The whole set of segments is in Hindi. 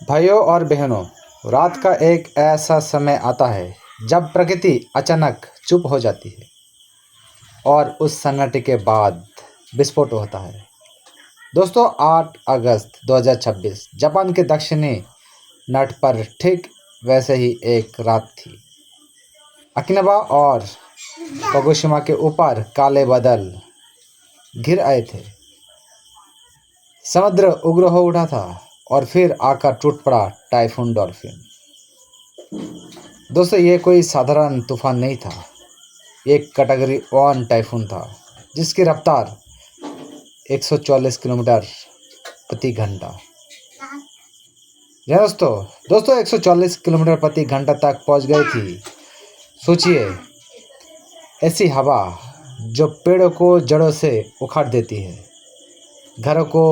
भाइयों और बहनों, रात का एक ऐसा समय आता है जब प्रकृति अचानक चुप हो जाती है और उस सन्नाटे के बाद विस्फोट होता है। दोस्तों, 8 अगस्त 2026 जापान के दक्षिणी तट पर ठीक वैसे ही एक रात थी। अकिनाबा और कागोशिमा के ऊपर काले बादल घिर आए थे। समुद्र उग्र हो उठा था और फिर आकर टूट पड़ा टाइफून डॉल्फिन। दोस्तों, ये कोई साधारण तूफान नहीं था। एक कैटेगरी 1 टाइफून था जिसकी रफ्तार 144 किलोमीटर प्रति घंटा। दोस्तों 140 किलोमीटर प्रति घंटा तक पहुंच गई थी। सोचिए, ऐसी हवा जो पेड़ों को जड़ों से उखाड़ देती है, घरों को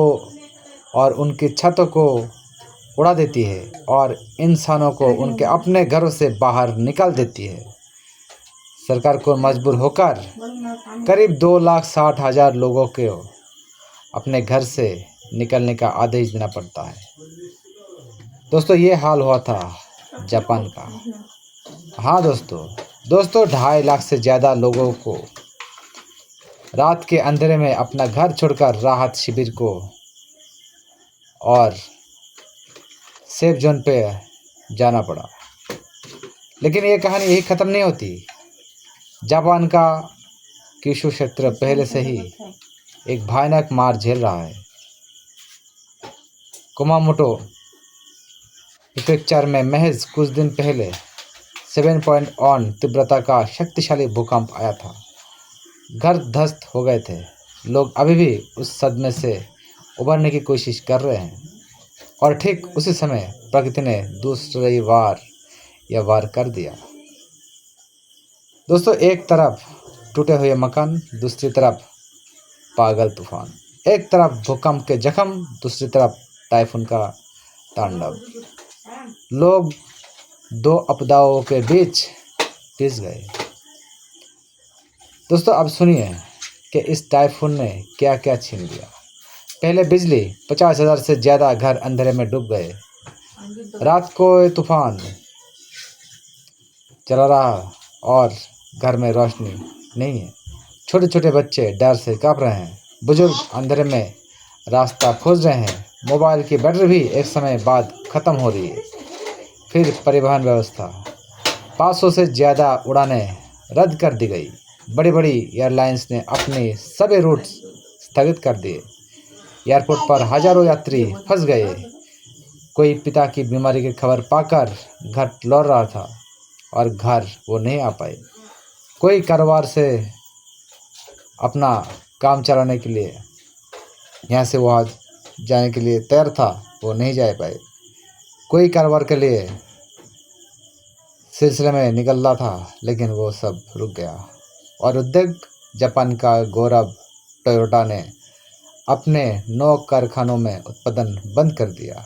और उनकी छतों को उड़ा देती है और इंसानों को उनके अपने घरों से बाहर निकाल देती है। सरकार को मजबूर होकर करीब 2,60,000 लोगों को अपने घर से निकलने का आदेश देना पड़ता है। दोस्तों, ये हाल हुआ था जापान का। हाँ दोस्तों 2.5 लाख से ज़्यादा लोगों को रात के अंधेरे में अपना घर छोड़कर राहत शिविर को और सेफ जोन पे जाना पड़ा। लेकिन ये कहानी यही ख़त्म नहीं होती। जापान का क्यूशू क्षेत्र पहले से ही एक भयानक मार झेल रहा है। कुमामोटो प्रीफेक्चर में महज कुछ दिन पहले 7.1 तीव्रता का शक्तिशाली भूकंप आया था। घर ध्वस्त हो गए थे। लोग अभी भी उस सदमे से उबरने की कोशिश कर रहे हैं और ठीक उसी समय प्रकृति ने दूसरी वार कर दिया। दोस्तों, एक तरफ टूटे हुए मकान, दूसरी तरफ पागल तूफान। एक तरफ भूकंप के जख्म, दूसरी तरफ टाइफून का तांडव। लोग दो आपदाओं के बीच पिस गए। दोस्तों, अब सुनिए कि इस टाइफून ने क्या क्या छीन लिया। पहले बिजली, 50,000 से ज़्यादा घर अंधेरे में डूब गए। रात को तूफान चला रहा और घर में रोशनी नहीं है। छोटे छोटे बच्चे डर से कांप रहे हैं। बुजुर्ग अंधेरे में रास्ता खोज रहे हैं। मोबाइल की बैटरी भी एक समय बाद ख़त्म हो रही है। फिर परिवहन व्यवस्था, 500 से ज़्यादा उड़ानें रद्द कर दी गई। बड़ी बड़ी एयरलाइंस ने अपने सभी रूट्स स्थगित कर दिए। एयरपोर्ट पर हज़ारों यात्री फंस गए। कोई पिता की बीमारी की खबर पाकर घर लौट रहा था और घर वो नहीं आ पाए। कोई कारोबार से अपना काम चलाने के लिए यहाँ से वहाँ जाने के लिए तैयार था, वो नहीं जा पाए। कोई कारोबार के लिए सिलसिले में निकल रहा था, लेकिन वो सब रुक गया। और उद्योग जापान का गौरव टोयोटा ने अपने 9 कारखानों में उत्पादन बंद कर दिया।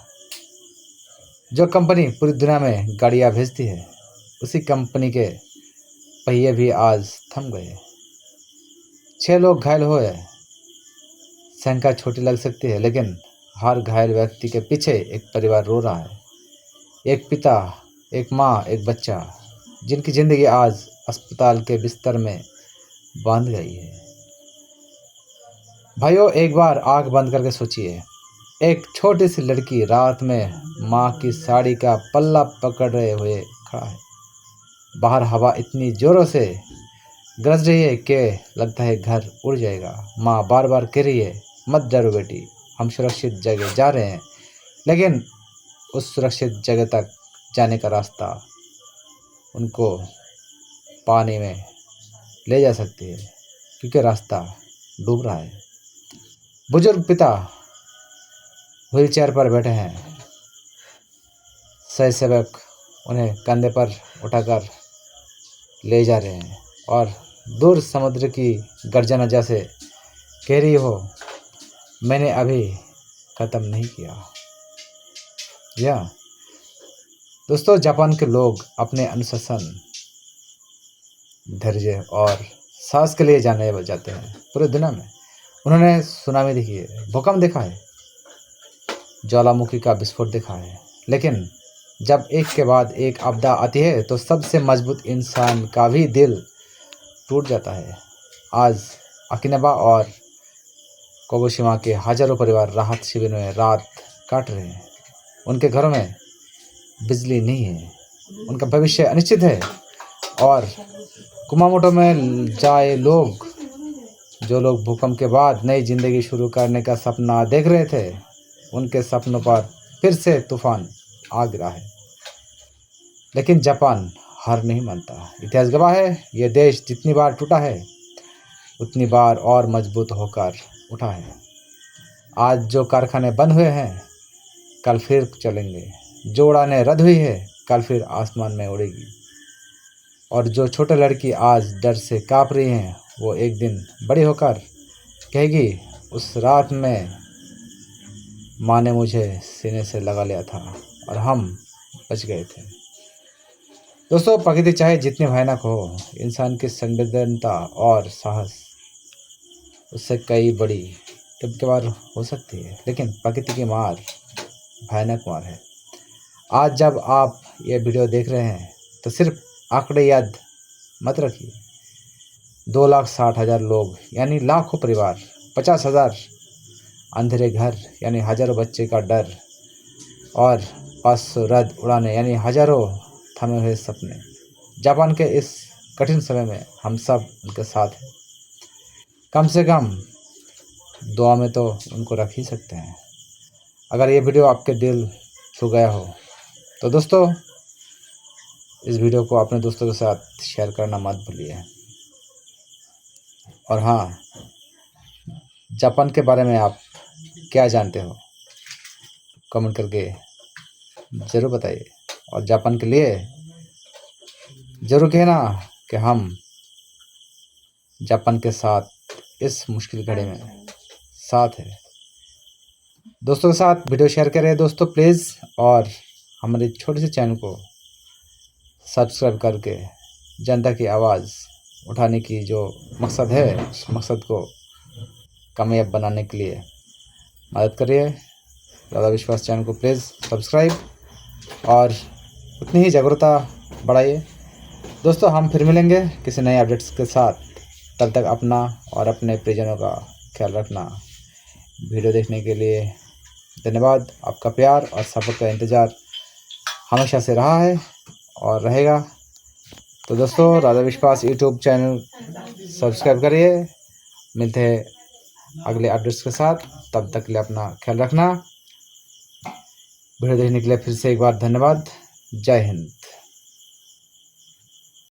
जो कंपनी पूरी दुनिया में गाड़ियाँ भेजती है, उसी कंपनी के पहिए भी आज थम गए। 6 लोग घायल हुए। संख्या छोटी लग सकती है, लेकिन हर घायल व्यक्ति के पीछे एक परिवार रो रहा है। एक पिता, एक माँ, एक बच्चा, जिनकी ज़िंदगी आज अस्पताल के बिस्तर में बांध गई है। भाइयों, एक बार आंख बंद करके सोचिए। एक छोटी सी लड़की रात में माँ की साड़ी का पल्ला पकड़े हुए खड़ा है। बाहर हवा इतनी ज़ोरों से गरज रही है कि लगता है घर उड़ जाएगा। माँ बार बार कह रही है, मत डरो बेटी, हम सुरक्षित जगह जा रहे हैं। लेकिन उस सुरक्षित जगह तक जाने का रास्ता उनको पानी में ले जा सकती है, क्योंकि रास्ता डूब रहा है। बुजुर्ग पिता व्हीलचेयर पर बैठे हैं। स्वयंसेवक उन्हें कंधे पर उठाकर ले जा रहे हैं और दूर समुद्र की गर्जना जैसे कह रही हो, मैंने अभी ख़त्म नहीं किया। दोस्तों, जापान के लोग अपने अनुशासन, धैर्य और साहस के लिए जाने जाते हैं पूरे दुनिया में। उन्होंने सुनामी देखी है, भूकंप देखा है, ज्वालामुखी का विस्फोट देखा है, लेकिन जब एक के बाद एक आपदा आती है तो सबसे मजबूत इंसान का भी दिल टूट जाता है। आज अकिनबा और कोगोशिमा के हजारों परिवार राहत शिविर में रात काट रहे हैं। उनके घरों में बिजली नहीं है, उनका भविष्य अनिश्चित है। और कुमामोटो में जाए लोग, जो लोग भूकंप के बाद नई जिंदगी शुरू करने का सपना देख रहे थे, उनके सपनों पर फिर से तूफान आ गिरा है। लेकिन जापान हार नहीं मानता। इतिहास गवाह है, यह देश जितनी बार टूटा है उतनी बार और मजबूत होकर उठा है। आज जो कारखाने बंद हुए हैं कल फिर चलेंगे, जो उड़ानें रद्द हुई है कल फिर आसमान में उड़ेगी। और जो छोटे लड़की आज डर से काँप रही हैं वो एक दिन बड़ी होकर कहेगी, उस रात में माँ ने मुझे सीने से लगा लिया था और हम बच गए थे। दोस्तों, प्रकृति चाहे जितनी भयानक हो, इंसान की संवेदनता और साहस उससे कई बड़ी कभी बार हो सकती है, लेकिन प्रकृति की मार भयानक मार है। आज जब आप ये वीडियो देख रहे हैं तो सिर्फ आंकड़े याद मत रखिए। 2,60,000 लोग यानी लाखों परिवार, 50,000 अंधेरे घर यानी हजारों बच्चे का डर, और 500 रद्द उड़ाने यानी हजारों थमे हुए सपने। जापान के इस कठिन समय में हम सब उनके साथ हैं। कम से कम दुआ में तो उनको रख ही सकते हैं। अगर ये वीडियो आपके दिल छू गया हो तो दोस्तों, इस वीडियो को अपने दोस्तों के साथ शेयर करना मत भूलिए। और हाँ, जापान के बारे में आप क्या जानते हो कमेंट करके ज़रूर बताइए। और जापान के लिए ज़रूर कहना कि हम जापान के साथ इस मुश्किल घड़ी में साथ है। दोस्तों के साथ वीडियो शेयर करें दोस्तों प्लीज़, और हमारे छोटे से चैनल को सब्सक्राइब करके जनता की आवाज़ उठाने की जो मकसद है उस मकसद को कामयाब बनाने के लिए मदद करिए। राधा विश्वास चैनल को प्लीज़ सब्सक्राइब और उतनी ही जागरूकता बढ़ाइए। दोस्तों, हम फिर मिलेंगे किसी नए अपडेट्स के साथ। तब तक अपना और अपने परिजनों का ख्याल रखना। वीडियो देखने के लिए धन्यवाद। आपका प्यार और सपोर्ट का इंतज़ार हमेशा से रहा है और रहेगा। तो दोस्तों, राधा विश्वास यूट्यूब चैनल सब्सक्राइब करिए। मिलते हैं अगले अपडेट्स के साथ। तब तक के लिए अपना ख्याल रखना। वीडियो देखने के लिए फिर से एक बार धन्यवाद। जय हिंद।